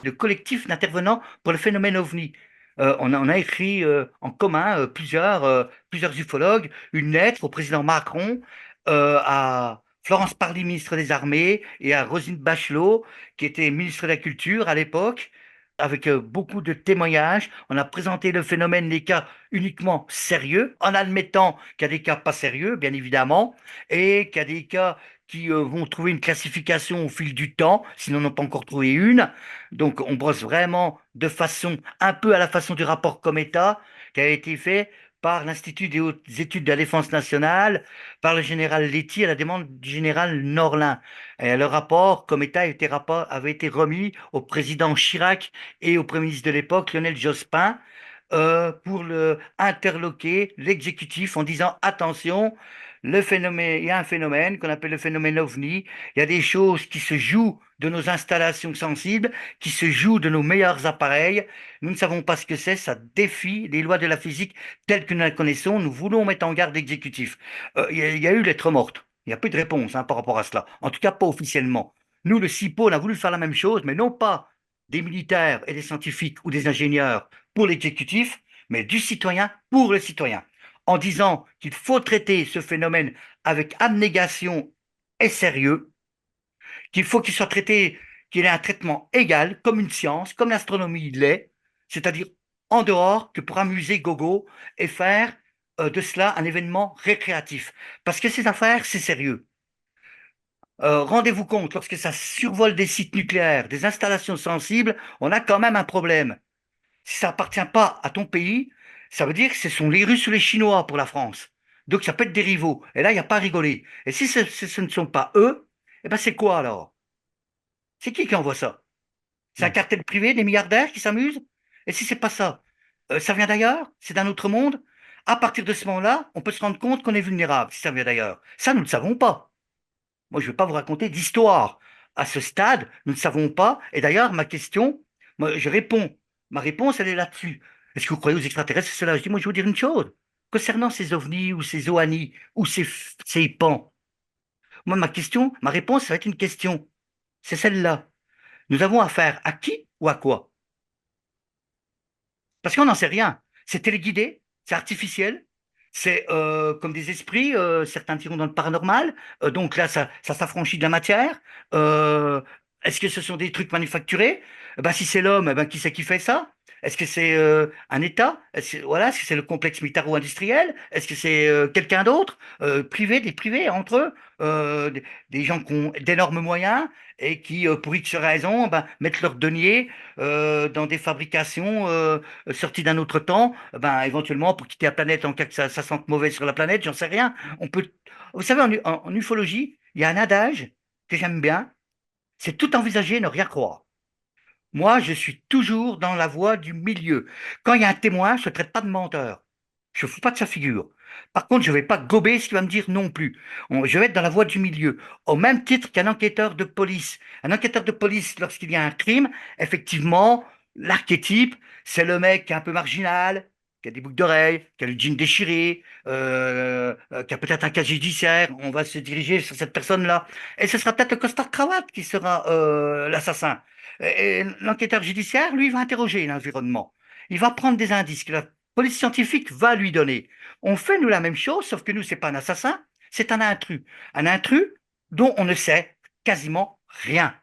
de collectif d'intervenants pour le phénomène OVNI. On a écrit en commun, plusieurs ufologues, une lettre au président Macron, à Florence Parly, ministre des Armées, et à Roselyne Bachelot, qui était ministre de la Culture à l'époque, avec beaucoup de témoignages. On a présenté le phénomène, les cas uniquement sérieux, en admettant qu'il y a des cas pas sérieux, bien évidemment, et qu'il y a des cas qui vont trouver une classification au fil du temps, sinon n'ont pas encore trouvé une. Donc, on brosse vraiment de façon, un peu à la façon du rapport Cometa, qui a été fait par l'Institut des hautes études de la défense nationale, par le général Letty à la demande du général Norlin. Et le rapport Cometa avait été remis au président Chirac et au Premier ministre de l'époque, Lionel Jospin, pour interloquer l'exécutif en disant attention, le phénomène, il y a un phénomène qu'on appelle le phénomène OVNI. Il y a des choses qui se jouent de nos installations sensibles, qui se jouent de nos meilleurs appareils. Nous ne savons pas ce que c'est, ça défie les lois de la physique telles que nous la connaissons. Nous voulons mettre en garde l'exécutif. Il y a eu lettre morte. Il n'y a plus de réponse par rapport à cela. En tout cas, pas officiellement. Nous, le CIPO, on a voulu faire la même chose, mais non pas des militaires et des scientifiques ou des ingénieurs pour l'exécutif, mais du citoyen pour le citoyen, en disant qu'il faut traiter ce phénomène avec abnégation et sérieux, qu'il faut qu'il soit traité, qu'il ait un traitement égal, comme une science, comme l'astronomie l'est, c'est-à-dire en dehors que pour amuser gogo et faire de cela un événement récréatif. Parce que ces affaires, c'est sérieux. Rendez-vous compte, lorsque ça survole des sites nucléaires, des installations sensibles, on a quand même un problème. Si ça appartient pas à ton pays, ça veut dire que ce sont les Russes ou les Chinois pour la France. Donc ça peut être des rivaux. Et là, il n'y a pas à rigoler. Et si ce ne sont pas eux, eh ben c'est quoi alors? C'est qui envoie ça? C'est un Hmm. cartel privé, des milliardaires qui s'amusent? Et si c'est pas ça? Ça vient d'ailleurs? C'est d'un autre monde? À partir de ce moment-là, on peut se rendre compte qu'on est vulnérable si ça vient d'ailleurs. Ça, nous ne le savons pas. Moi, je ne vais pas vous raconter d'histoire. À ce stade, nous ne savons pas. Et d'ailleurs, ma question, moi, je réponds. Ma réponse, elle est là-dessus. Est-ce que vous croyez aux extraterrestres? C'est cela. Je dis, moi, je vais vous dire une chose. Concernant ces ovnis ou ces OANI ou ces PAN, moi, ma réponse, ça va être une question. C'est celle-là. Nous avons affaire à qui ou à quoi? Parce qu'on n'en sait rien. C'est téléguidé, c'est artificiel, c'est comme des esprits, certains diront dans le paranormal. Donc là, ça s'affranchit de la matière. Est-ce que ce sont des trucs manufacturés? Ben, si c'est l'homme, ben, qui c'est qui fait ça? Est-ce que c'est un État? Est-ce que c'est le complexe militaro-industriel? Est-ce que c'est quelqu'un d'autre? Privé, des privés entre eux? Des gens qui ont d'énormes moyens et qui, pour X raisons, ben, mettent leurs deniers dans des fabrications sorties d'un autre temps, ben, éventuellement pour quitter la planète en cas que ça sente mauvais sur la planète, j'en sais rien. On peut... Vous savez, en ufologie, il y a un adage que j'aime bien, c'est tout envisager, ne rien croire. Moi, je suis toujours dans la voie du milieu. Quand il y a un témoin, je ne traite pas de menteur. Je ne fous pas de sa figure. Par contre, je ne vais pas gober ce qu'il va me dire non plus. Je vais être dans la voie du milieu. Au même titre qu'un enquêteur de police. Un enquêteur de police, lorsqu'il y a un crime, effectivement, l'archétype, c'est le mec qui est un peu marginal, qui a des boucles d'oreilles, qui a le jean déchiré, qui a peut-être un casier judiciaire. On va se diriger sur cette personne-là. Et ce sera peut-être le costard-cravate qui sera l'assassin. Et l'enquêteur judiciaire, lui, va interroger l'environnement. Il va prendre des indices que la police scientifique va lui donner. On fait, nous, la même chose, sauf que nous, c'est pas un assassin, c'est un intrus. Un intrus dont on ne sait quasiment rien.